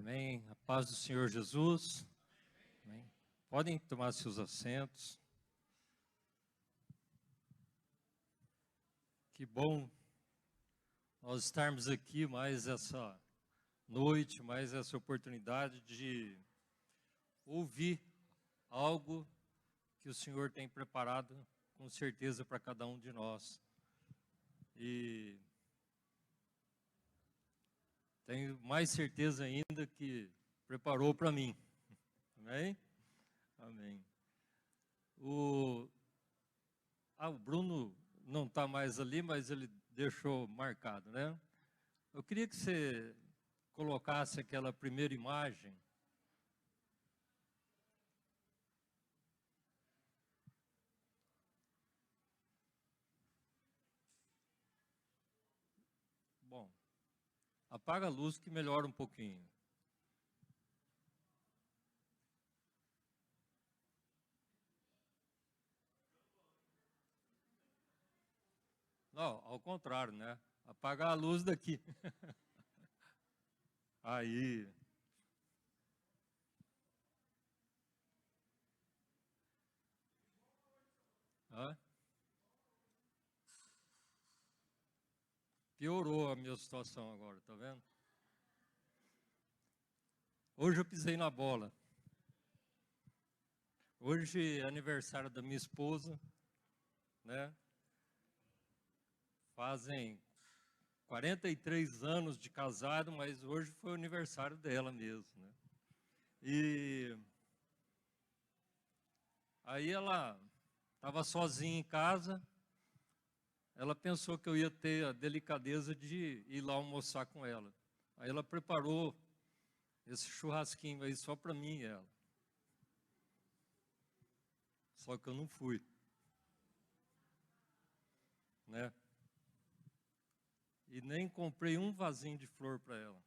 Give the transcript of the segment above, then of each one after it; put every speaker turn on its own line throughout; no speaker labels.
Amém. A paz do Senhor Jesus. Amém. Podem tomar seus assentos. Que bom nós estarmos aqui mais essa noite, mais essa oportunidade de ouvir algo que o Senhor tem preparado com certeza para cada um de nós. E tenho mais certeza ainda que preparou para mim. Amém? Amém. O Bruno não está mais ali, mas ele deixou marcado, né? Eu queria que você colocasse aquela primeira imagem. Bom, apaga a luz que melhora um pouquinho. Não, ao contrário, né? Apagar a luz daqui. Aí. Hã? Piorou a minha situação agora, tá vendo? Hoje eu pisei na bola. Hoje é aniversário da minha esposa, né? Fazem 43 anos de casado, mas hoje foi o aniversário dela mesmo, né? E aí ela estava sozinha em casa, ela pensou que eu ia ter a delicadeza de ir lá almoçar com ela. Aí ela preparou esse churrasquinho aí só para mim e ela. Só que eu não fui, né? E nem comprei um vasinho de flor para ela.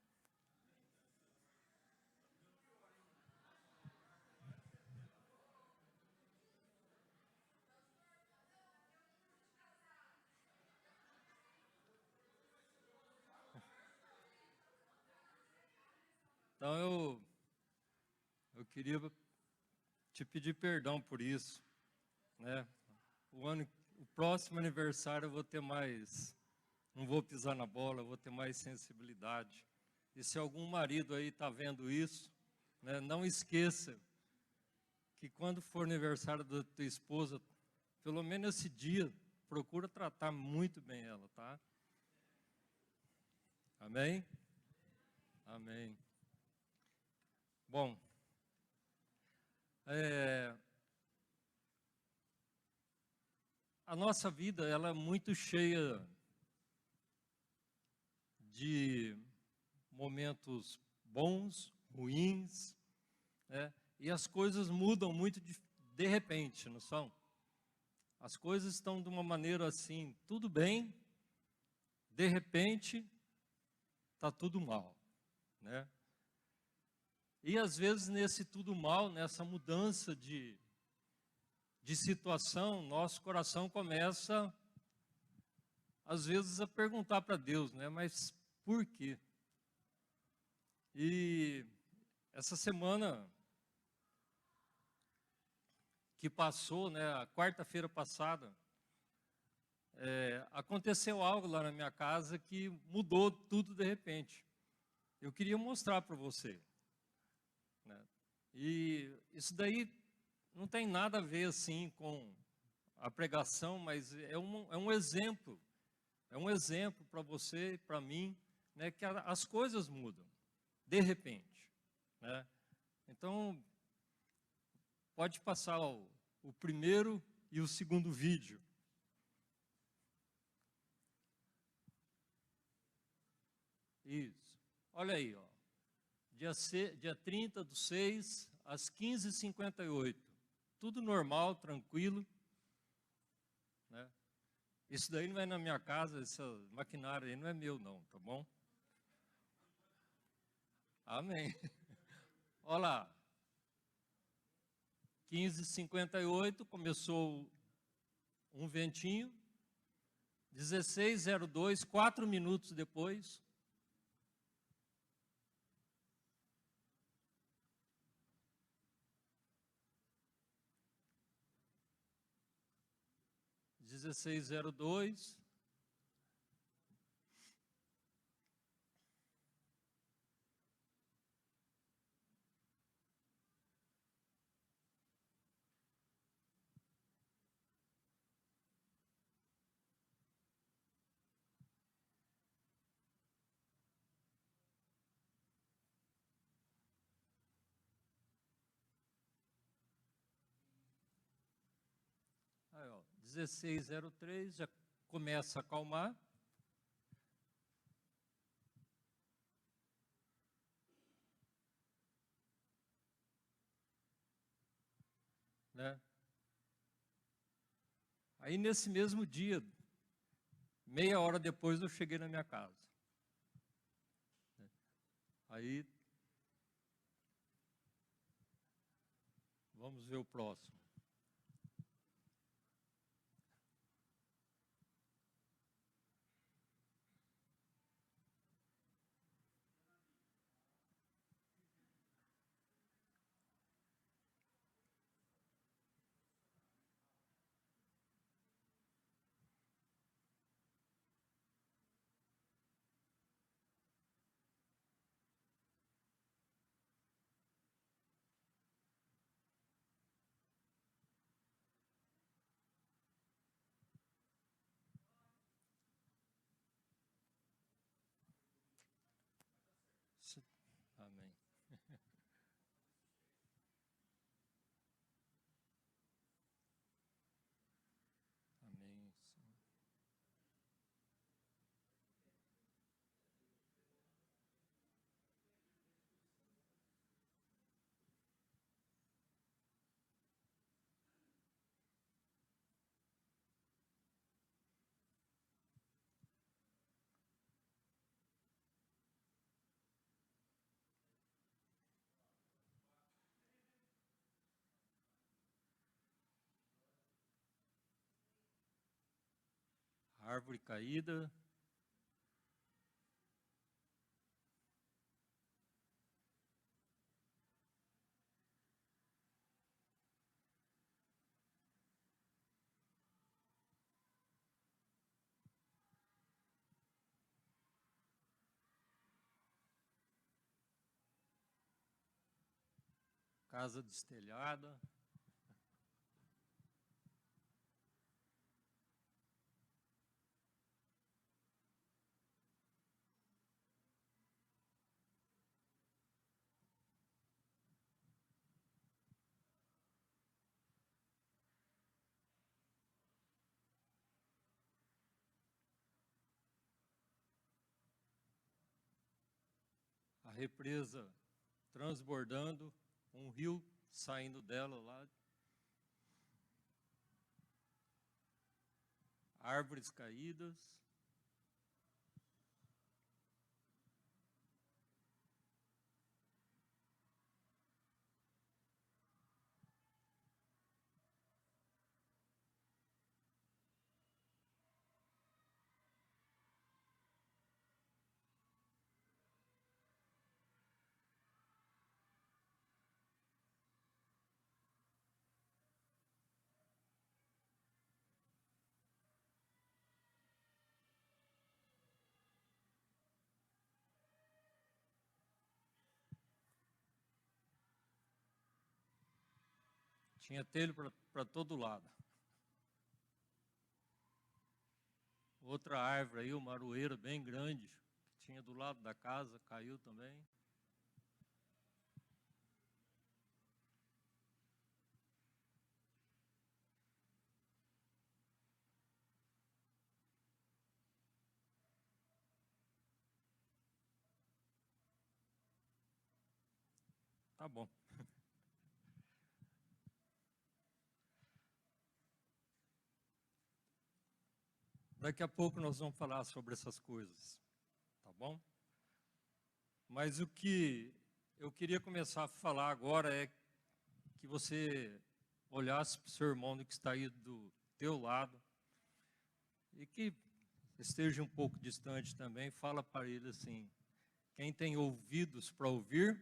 Então eu queria te pedir perdão por isso, né? O próximo aniversário eu vou ter mais, não vou pisar na bola, eu vou ter mais sensibilidade. E se algum marido aí está vendo isso, né, não esqueça que quando for aniversário da tua esposa, pelo menos esse dia, procura tratar muito bem ela, tá? Amém? Amém. Bom, a nossa vida ela é muito cheia de momentos bons, ruins, né? E as coisas mudam muito de repente, não são? As coisas estão de uma maneira assim, tudo bem, de repente está tudo mal, né? E às vezes nesse tudo mal, nessa mudança de situação, nosso coração começa às vezes a perguntar para Deus, né? Mas por quê? E essa semana que passou, né, a quarta-feira passada, aconteceu algo lá na minha casa que mudou tudo de repente. Eu queria mostrar para você, né? E isso daí não tem nada a ver assim com a pregação, mas é um exemplo. É um exemplo para você e para mim, né, que as coisas mudam de repente, né? Então, pode passar o primeiro e o segundo vídeo. Isso. Olha aí, ó. Dia 30/6, às 15h58. Tudo normal, tranquilo, né? Isso daí não é na minha casa, essa maquinária aí não é meu não, tá bom? Amém. Olha lá. 15h58, começou um ventinho. 16h02, 4 minutos depois. 1602. Aí, ó, 1603, já começa a acalmar. Né? Aí, nesse mesmo dia, meia hora depois, eu cheguei na minha casa. Aí, vamos ver o próximo. Amém. Amém. Árvore caída. Casa destelhada. A represa transbordando, um rio saindo dela lá. Árvores caídas. Tinha telha para todo lado. Outra árvore aí, uma aroeira bem grande, que tinha do lado da casa, caiu também. Tá bom. Daqui a pouco nós vamos falar sobre essas coisas, tá bom? Mas o que eu queria começar a falar agora é que você olhasse para o seu irmão que está aí do teu lado e que esteja um pouco distante também, fala para ele assim: quem tem ouvidos para ouvir,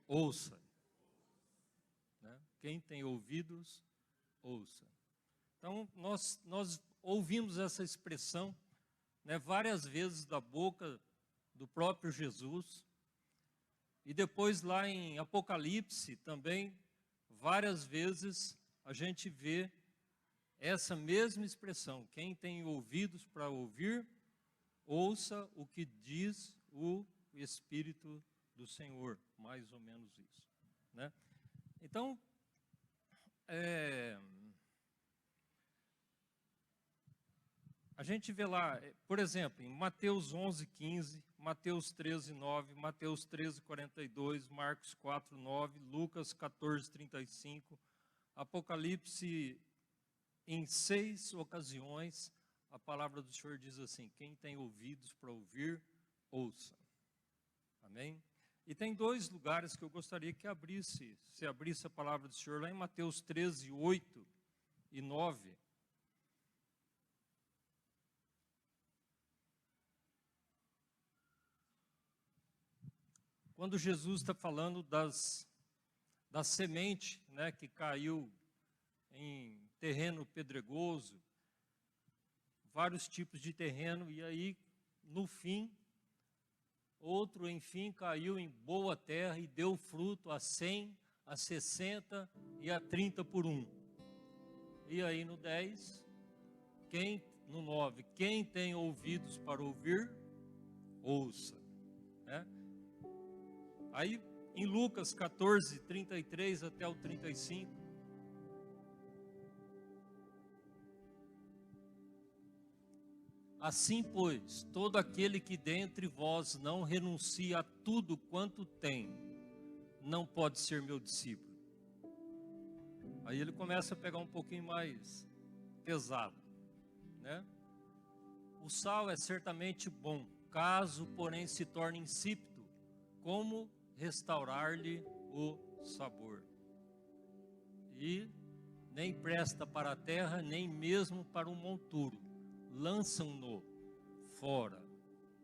ouça. Né? Quem tem ouvidos, ouça. Então, nós ouvimos essa expressão, né, várias vezes da boca do próprio Jesus. E depois lá em Apocalipse também, várias vezes a gente vê essa mesma expressão. Quem tem ouvidos para ouvir, ouça o que diz o Espírito do Senhor. Mais ou menos isso, né? Então, a gente vê lá, por exemplo, em Mateus 11:15, Mateus 13:9, Mateus 13:42, Marcos 4:9, Lucas 14:35, Apocalipse, em 6 ocasiões, a palavra do Senhor diz assim: quem tem ouvidos para ouvir, ouça. Amém? E tem 2 lugares que eu gostaria que se abrisse a palavra do Senhor, lá em Mateus 13:8 e 9. Quando Jesus está falando da semente, né, que caiu em terreno pedregoso, vários tipos de terreno, e aí, no fim, outro, enfim, caiu em boa terra e deu fruto a 100, a 60 e a 30 por 1. E aí no 10, no 9, quem tem ouvidos para ouvir, ouça, né? Aí em Lucas 14:33 até o 35, assim, pois, todo aquele que dentre vós não renuncia a tudo quanto tem, não pode ser meu discípulo. Aí ele começa a pegar um pouquinho mais pesado, né? O sal é certamente bom, caso, porém, se torne insípido, como restaurar-lhe o sabor? E nem presta para a terra, nem mesmo para um monturo. Lançam-no fora.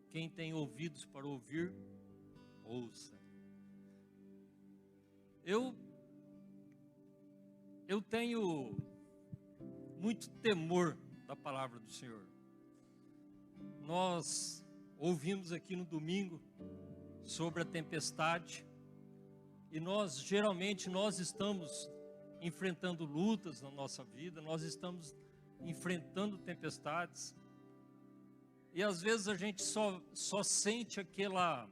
Quem tem ouvidos para ouvir, ouça. Eu tenho muito temor da palavra do Senhor. Nós ouvimos aqui no domingo sobre a tempestade, e geralmente nós estamos enfrentando lutas na nossa vida, nós estamos enfrentando tempestades, e às vezes a gente só sente aquela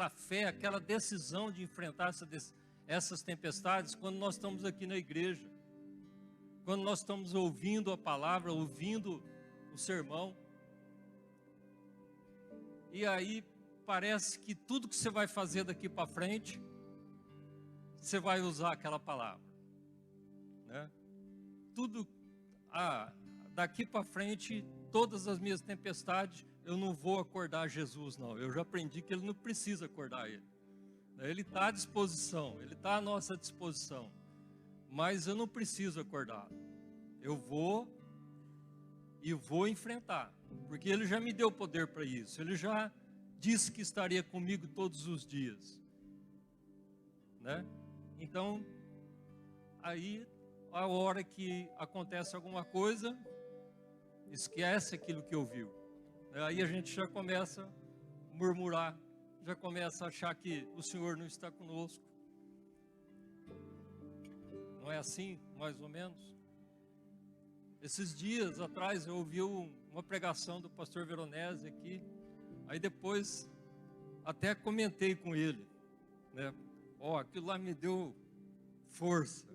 fé, aquela decisão de enfrentar essas tempestades quando nós estamos aqui na igreja, quando nós estamos ouvindo a palavra, ouvindo o sermão. E aí parece que tudo que você vai fazer daqui para frente, você vai usar aquela palavra, né? Tudo, daqui para frente, todas as minhas tempestades, eu não vou acordar Jesus, não. Eu já aprendi que ele não precisa acordar ele. Ele está à disposição, ele está à nossa disposição. Mas eu não preciso acordar. Eu vou enfrentar, porque ele já me deu poder para isso. Ele já disse que estaria comigo todos os dias, né? Então, aí, a hora que acontece alguma coisa, esquece aquilo que ouviu. Aí a gente já começa a murmurar, já começa a achar que o Senhor não está conosco. Não é assim, mais ou menos? Esses dias atrás eu ouvi uma pregação do pastor Veronese aqui, aí depois até comentei com ele, né? Aquilo lá me deu força.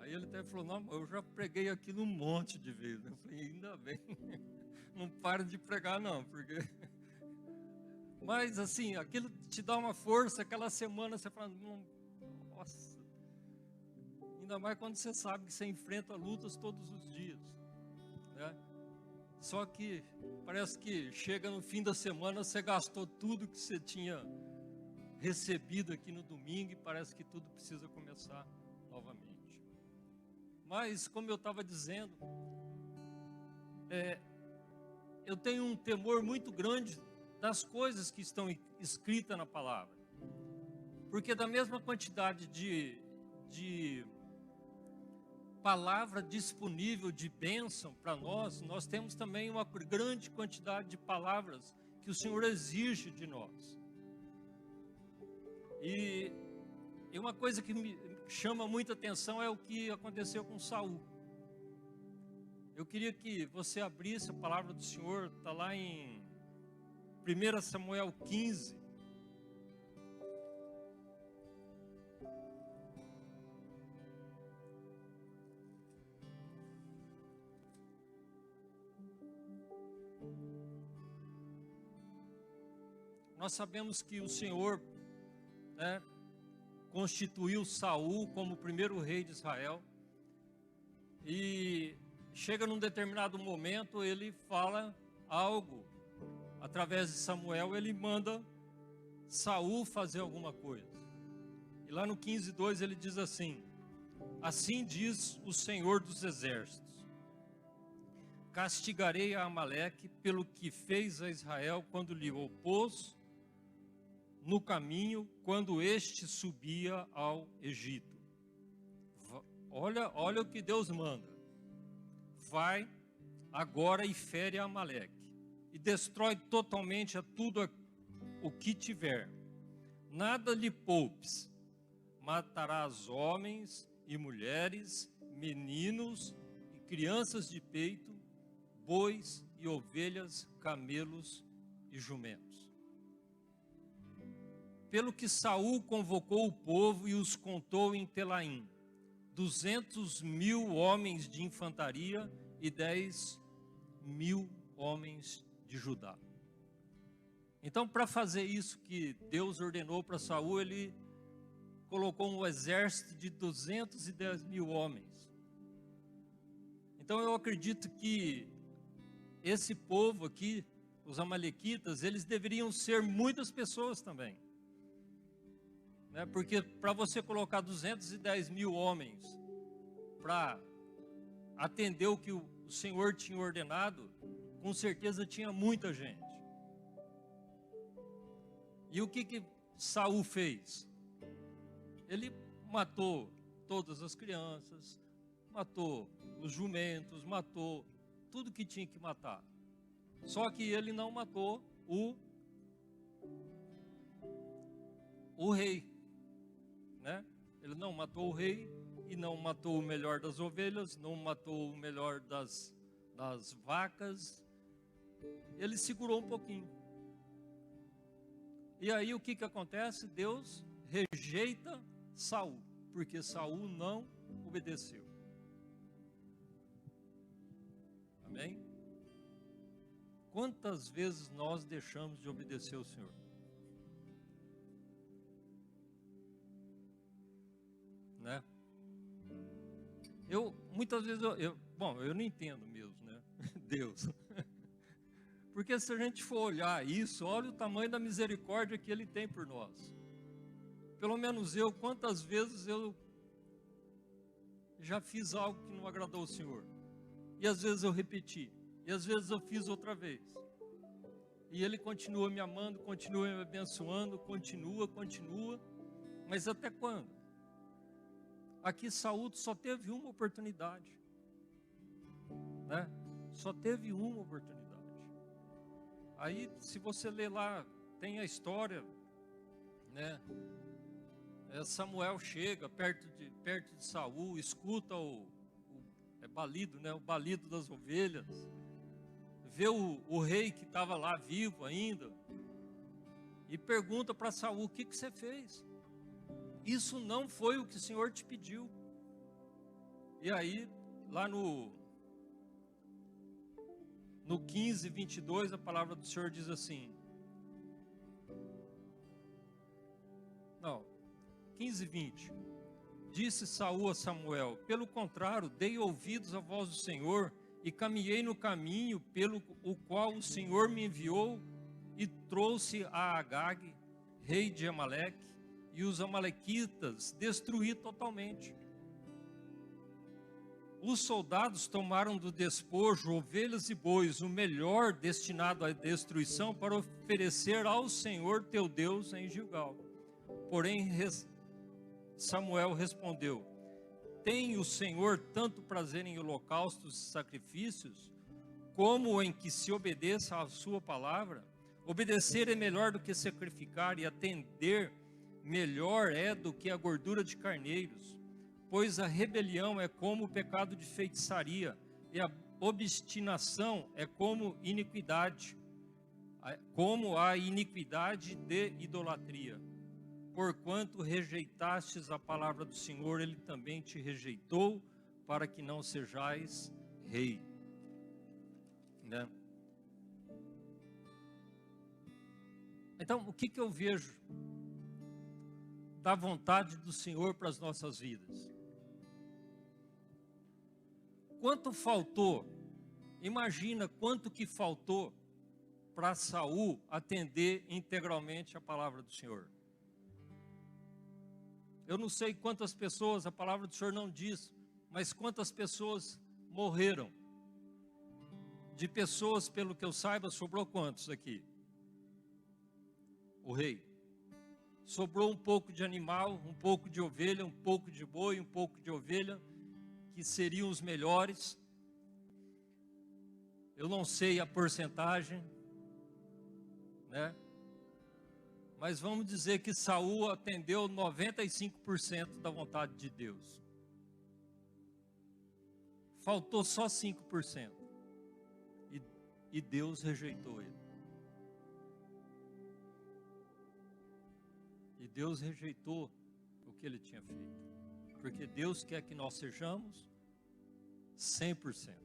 Aí ele até falou: não, eu já preguei aquilo um monte de vezes. Eu falei: ainda bem, não para de pregar não, porque... Mas assim, aquilo te dá uma força, aquela semana você fala: nossa, ainda mais quando você sabe que você enfrenta lutas todos os dias, né? Só que parece que chega no fim da semana, você gastou tudo que você tinha recebido aqui no domingo, e parece que tudo precisa começar novamente. Mas, como eu estava dizendo, eu tenho um temor muito grande das coisas que estão escritas na palavra, porque da mesma quantidade de palavra disponível de bênção para nós, nós temos também uma grande quantidade de palavras que o Senhor exige de nós. E uma coisa que me chama muita atenção é o que aconteceu com Saul. Eu queria que você abrisse a palavra do Senhor, está lá em 1 Samuel 15. Nós sabemos que o Senhor, né, constituiu Saul como o primeiro rei de Israel. E chega num determinado momento, ele fala algo. Através de Samuel, ele manda Saul fazer alguma coisa. E lá no 15:2 ele diz assim: assim diz o Senhor dos Exércitos: castigarei a Amaleque pelo que fez a Israel quando lhe opôs no caminho, quando este subia ao Egito. Olha o que Deus manda. Vai agora e fere a Amaleque, e destrói totalmente a tudo o que tiver. Nada lhe poupes. Matarás homens e mulheres, meninos e crianças de peito, bois e ovelhas, camelos e jumentos. Pelo que Saul convocou o povo e os contou em Telaim, 200.000 homens de infantaria e 10.000 homens de Judá. Então, para fazer isso que Deus ordenou para Saul, ele colocou um exército de 210.000 homens. Então, eu acredito que esse povo aqui, os amalequitas, eles deveriam ser muitas pessoas também. Porque para você colocar 210.000 homens para atender o que o Senhor tinha ordenado, com certeza tinha muita gente. E o que Saul fez? Ele matou todas as crianças, matou os jumentos, matou tudo que tinha que matar. Só que ele não matou o rei. Ele não matou o rei e não matou o melhor das ovelhas, não matou o melhor das vacas. Ele segurou um pouquinho. E aí o que acontece? Deus rejeita Saul, porque Saul não obedeceu. Amém? Quantas vezes nós deixamos de obedecer o Senhor? Muitas vezes eu não entendo mesmo, Deus. Porque se a gente for olhar isso, olha o tamanho da misericórdia que Ele tem por nós. Pelo menos quantas vezes eu já fiz algo que não agradou o Senhor. E às vezes eu repeti, e às vezes eu fiz outra vez. E Ele continua me amando, continua me abençoando, continua. Mas até quando? Aqui Saul só teve uma oportunidade, Só teve uma oportunidade. Aí, se você ler lá, tem a história, Samuel chega perto de Saul, escuta o balido, o balido das ovelhas, vê o rei que estava lá vivo ainda, e pergunta para Saul: o que você fez? Isso não foi o que o Senhor te pediu. E aí, lá no 15:22, a palavra do Senhor diz assim. 15:20. Disse Saul a Samuel: pelo contrário, dei ouvidos à voz do Senhor e caminhei no caminho pelo o qual o Senhor me enviou e trouxe a Agag, rei de Amaleque, e os amalequitas destruí totalmente. Os soldados tomaram do despojo ovelhas e bois, o melhor destinado à destruição, para oferecer ao Senhor teu Deus em Gilgal. Porém Samuel respondeu: tem o Senhor tanto prazer em holocaustos e sacrifícios, como em que se obedeça à sua palavra? Obedecer é melhor do que sacrificar, e atender melhor é do que a gordura de carneiros. Pois a rebelião é como o pecado de feitiçaria, e a obstinação é como a iniquidade de idolatria. Porquanto rejeitastes a palavra do Senhor, Ele também te rejeitou, para que não sejais rei. Né? Então, o que eu vejo da vontade do Senhor para as nossas vidas? Quanto faltou? Imagina quanto que faltou para Saul atender integralmente a palavra do Senhor. Eu não sei quantas pessoas, a palavra do Senhor não diz, mas quantas pessoas morreram. De pessoas, pelo que eu saiba, sobrou quantos aqui? O rei. Sobrou um pouco de animal, um pouco de ovelha, um pouco de boi, um pouco de ovelha, que seriam os melhores. Eu não sei a porcentagem, né? Mas vamos dizer que Saul atendeu 95% da vontade de Deus. Faltou só 5%. E Deus rejeitou ele. E Deus rejeitou o que ele tinha feito. Porque Deus quer que nós sejamos 100%.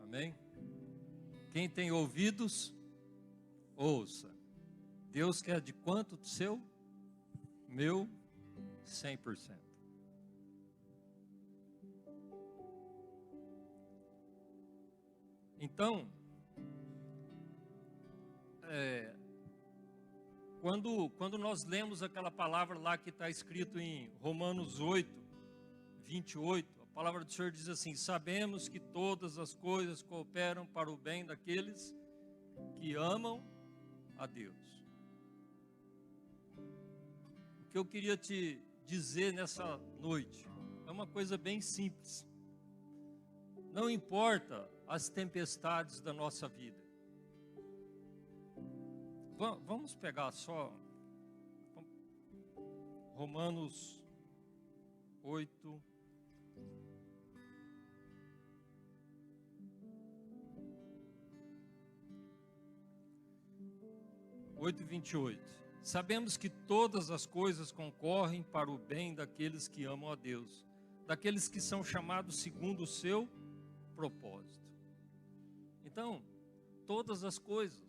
Amém? Quem tem ouvidos, ouça. Deus quer de quanto do seu? Meu 100%. Então, quando nós lemos aquela palavra lá que está escrito em Romanos 8, 28, a palavra do Senhor diz assim: sabemos que todas as coisas cooperam para o bem daqueles que amam a Deus. O que eu queria te dizer nessa noite é uma coisa bem simples. Não importa as tempestades da nossa vida. Vamos pegar só Romanos 8. Oito, 28. Sabemos que todas as coisas concorrem para o bem daqueles que amam a Deus, daqueles que são chamados segundo o seu propósito. Então, todas as coisas,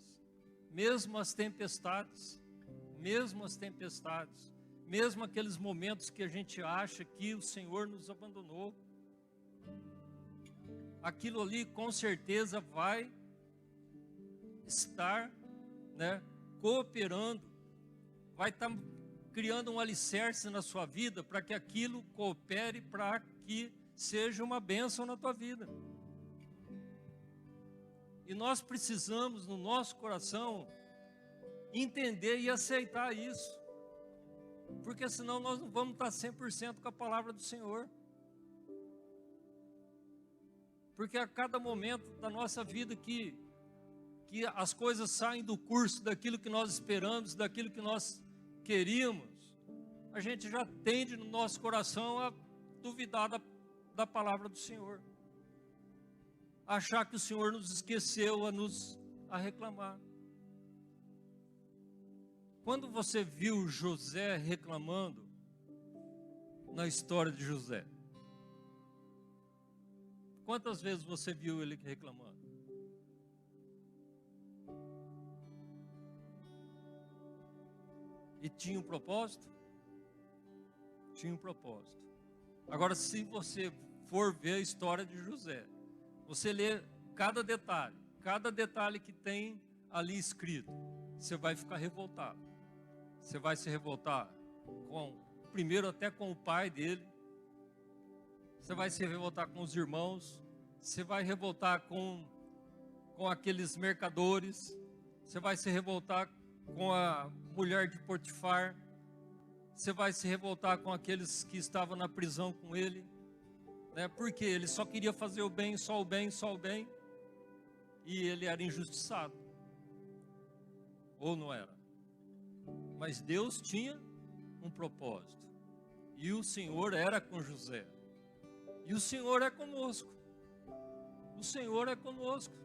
mesmo as tempestades, mesmo aqueles momentos que a gente acha que o Senhor nos abandonou, aquilo ali com certeza vai estar, cooperando, vai estar criando um alicerce na sua vida para que aquilo coopere para que seja uma bênção na tua vida. E nós precisamos, no nosso coração, entender e aceitar isso. Porque senão nós não vamos estar 100% com a palavra do Senhor. Porque a cada momento da nossa vida que as coisas saem do curso daquilo que nós esperamos, daquilo que nós queríamos, a gente já tende no nosso coração a duvidar da palavra do Senhor. Achar que o Senhor nos esqueceu, a reclamar. Quando você viu José reclamando na história de José? Quantas vezes você viu ele reclamando? E tinha um propósito? Tinha um propósito. Agora, se você for ver a história de José, você lê cada detalhe que tem ali escrito, você vai ficar revoltado. Você vai se revoltar primeiro até com o pai dele, você vai se revoltar com os irmãos, você vai revoltar com aqueles mercadores, você vai se revoltar com a mulher de Potifar, Você vai se revoltar com aqueles que estavam na prisão com ele, né? Porque ele só queria fazer o bem, só o bem, só o bem, e ele era injustiçado. Ou não era? Mas Deus tinha um propósito. E o Senhor era com José. E o Senhor é conosco. O Senhor é conosco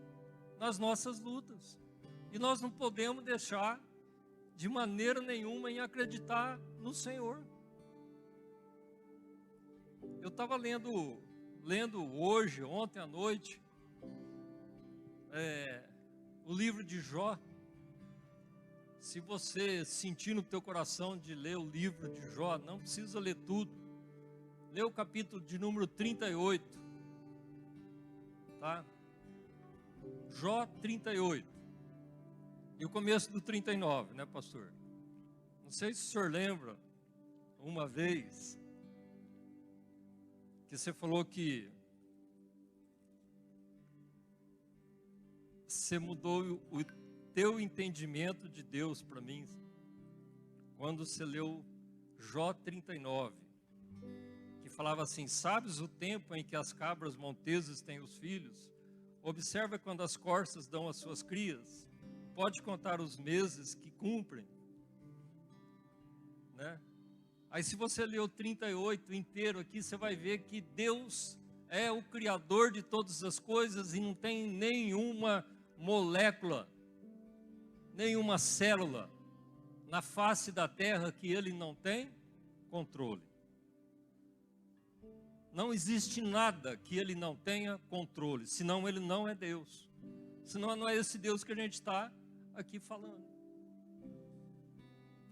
nas nossas lutas. E nós não podemos deixar de maneira nenhuma em acreditar no Senhor. Eu estava lendo hoje, ontem à noite, o livro de Jó. Se você sentir no teu coração de ler o livro de Jó, não precisa ler tudo. Lê o capítulo de número 38. Tá? Jó 38. E o começo do 39, né, pastor? Não sei se o senhor lembra, uma vez, que você falou que você mudou o teu entendimento de Deus para mim, quando você leu Jó 39, que falava assim: sabes o tempo em que as cabras monteses têm os filhos? Observa quando as corças dão as suas crias. Pode contar os meses que cumprem, né? Aí se você ler o 38 inteiro aqui, você vai ver que Deus é o Criador de todas as coisas e não tem nenhuma molécula, nenhuma célula na face da terra que Ele não tem controle. Não existe nada que Ele não tenha controle, senão Ele não é Deus. Senão não é esse Deus que a gente está aqui falando.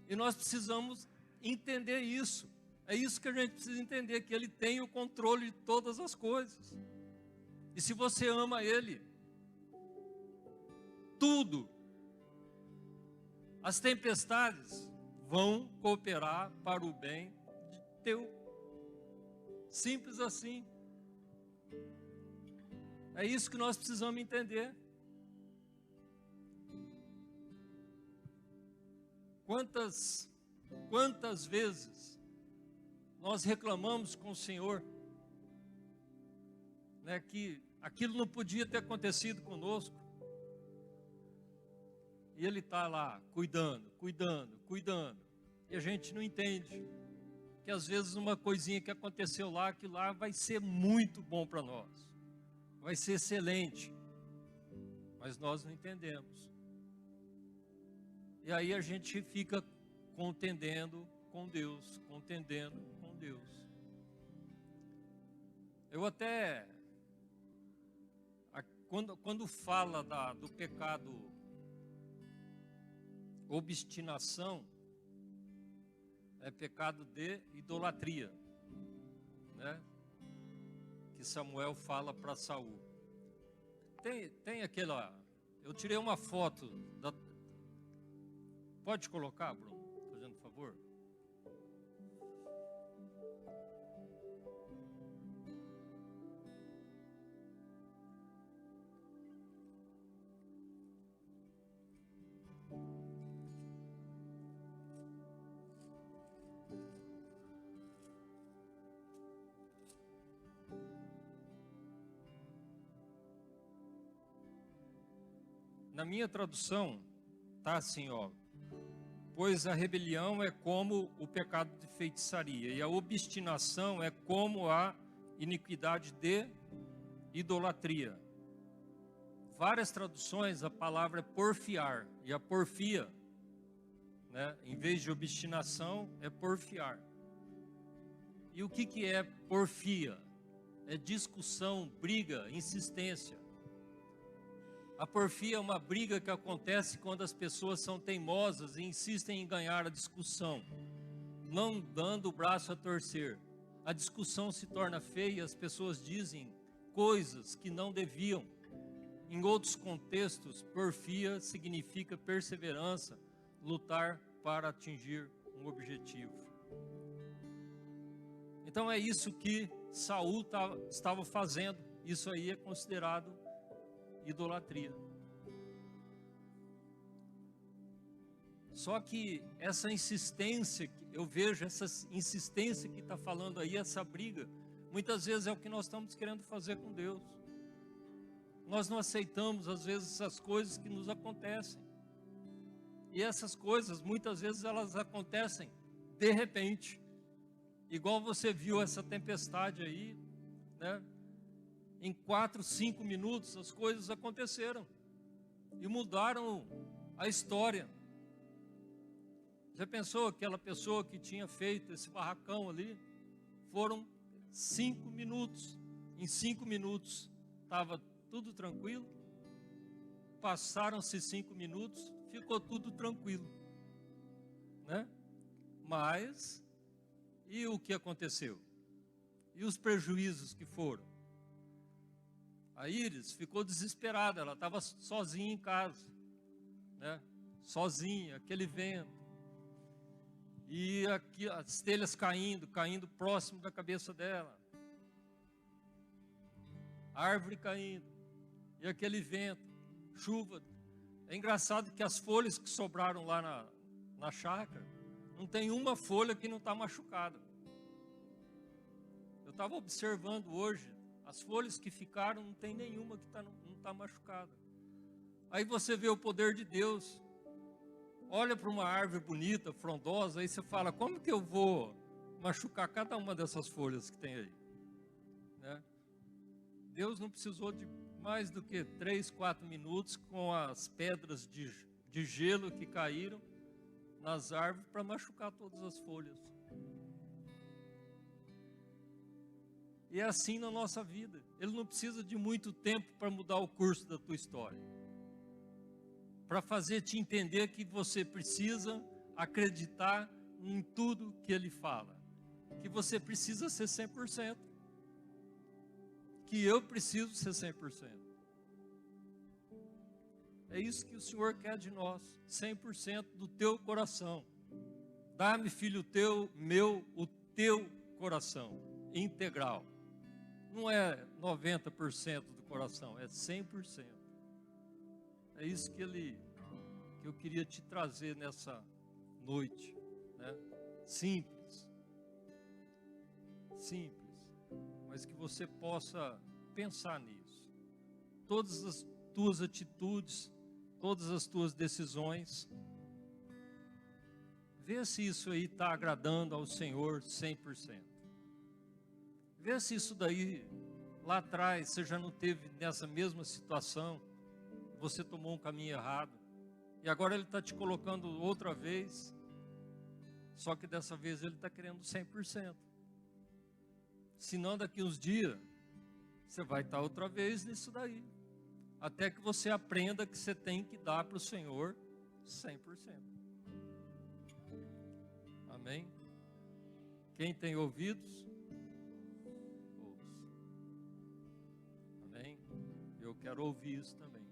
E nós precisamos entender isso. É isso que a gente precisa entender, que Ele tem o controle de todas as coisas. E se você ama Ele, tudo, as tempestades vão cooperar para o bem teu. Simples assim. É isso que nós precisamos entender. Quantas vezes nós reclamamos com o Senhor, né, que aquilo não podia ter acontecido conosco, e Ele está lá cuidando, e a gente não entende que às vezes uma coisinha que aconteceu lá, que lá vai ser muito bom para nós, vai ser excelente, mas nós não entendemos. E aí a gente fica contendendo com Deus. Eu até, quando fala do pecado obstinação, é pecado de idolatria, né? Que Samuel fala para Saul. Tem aquela, eu tirei uma foto da. Pode colocar, Bruno, fazendo favor? Na minha tradução, tá assim, ó. Pois a rebelião é como o pecado de feitiçaria, e a obstinação é como a iniquidade de idolatria. Várias traduções, a palavra é porfiar, e a porfia, né, em vez de obstinação, é porfiar. E o que é porfia? É discussão, briga, insistência. A porfia é uma briga que acontece quando as pessoas são teimosas e insistem em ganhar a discussão, não dando o braço a torcer. A discussão se torna feia, as pessoas dizem coisas que não deviam. Em outros contextos, porfia significa perseverança, lutar para atingir um objetivo. Então é isso que Saul estava fazendo. Isso aí é considerado idolatria. Só que essa insistência, eu vejo essa insistência que está falando aí, essa briga, muitas vezes é o que nós estamos querendo fazer com Deus. Nós não aceitamos, às vezes, as coisas que nos acontecem. E essas coisas, muitas vezes, elas acontecem de repente. Igual você viu essa tempestade aí, né? Em 4, 5 minutos as coisas aconteceram. E mudaram a história. Já pensou aquela pessoa que tinha feito esse barracão ali? Foram 5 minutos. Em 5 minutos estava tudo tranquilo. Passaram-se 5 minutos, ficou tudo tranquilo, né? Mas, e o que aconteceu? E os prejuízos que foram? A Iris ficou desesperada, ela estava sozinha em casa, né? Sozinha, aquele vento. E aqui as telhas caindo próximo da cabeça dela. Árvore caindo. E aquele vento, chuva. É engraçado que as folhas que sobraram lá na chácara, não tem uma folha que não está machucada. Eu estava observando hoje, as folhas que ficaram, não tem nenhuma que não está machucada. Aí você vê o poder de Deus. Olha para uma árvore bonita, frondosa, aí você fala, como que eu vou machucar cada uma dessas folhas que tem aí? Né? Deus não precisou de mais do que 3, 4 minutos com as pedras de gelo que caíram nas árvores para machucar todas as folhas. E é assim na nossa vida. Ele não precisa de muito tempo para mudar o curso da tua história. Para fazer te entender que você precisa acreditar em tudo que Ele fala. Que você precisa ser 100%. Que eu preciso ser 100%. É isso que o Senhor quer de nós, 100% do teu coração. Dá-me, filho teu, o teu coração, integral. Não é 90% do coração, é 100%. É isso que eu queria te trazer nessa noite, né? Simples, mas que você possa pensar nisso. Todas as tuas atitudes, todas as tuas decisões, vê se isso aí está agradando ao Senhor 100%. Vê se isso daí, lá atrás, você já não teve nessa mesma situação, você tomou um caminho errado, e agora Ele está te colocando outra vez, só que dessa vez Ele está querendo 100%. Senão daqui uns dias, você vai estar outra vez nisso daí. Até que você aprenda que você tem que dar para o Senhor 100%. Amém? Quem tem ouvidos, ouça. Amém? Eu quero ouvir isso também,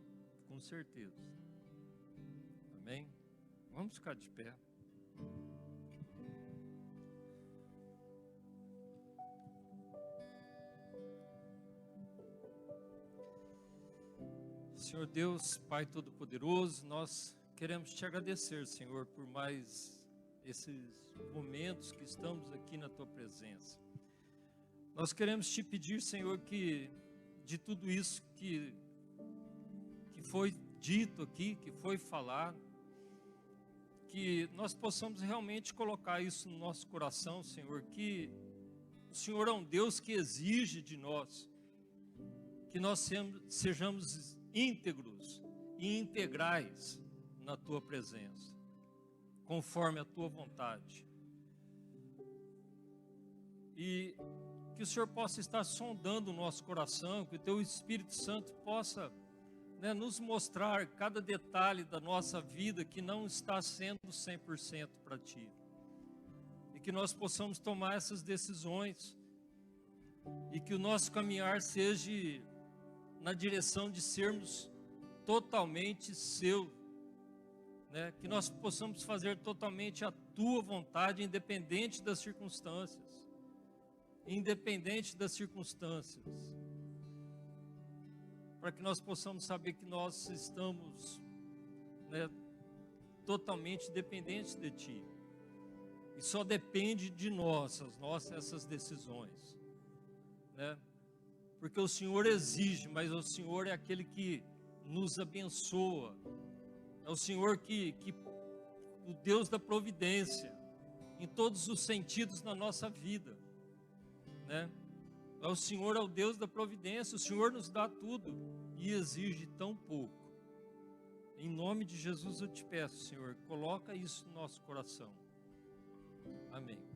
com certeza. Amém? Vamos ficar de pé. Senhor Deus, Pai Todo-Poderoso, nós queremos te agradecer, Senhor, por mais esses momentos que estamos aqui na Tua presença. Nós queremos te pedir, Senhor, que de tudo isso que foi dito aqui, que foi falado, que nós possamos realmente colocar isso no nosso coração, Senhor, que o Senhor é um Deus que exige de nós, que nós sejamos íntegros e integrais na Tua presença, conforme a Tua vontade. E que o Senhor possa estar sondando o nosso coração, que o Teu Espírito Santo possa, né, nos mostrar cada detalhe da nossa vida que não está sendo 100% para Ti. E que nós possamos tomar essas decisões e que o nosso caminhar seja na direção de sermos totalmente Seu, né? Que nós possamos fazer totalmente a Tua vontade, independente das circunstâncias. Para que nós possamos saber que nós estamos, né, totalmente dependentes de Ti. E só depende de nós, essas decisões, né? Porque o Senhor exige, mas o Senhor é aquele que nos abençoa. É o Senhor o Deus da providência, em todos os sentidos na nossa vida, né? O Senhor é o Deus da providência, o Senhor nos dá tudo e exige tão pouco. Em nome de Jesus eu te peço, Senhor, coloca isso no nosso coração. Amém.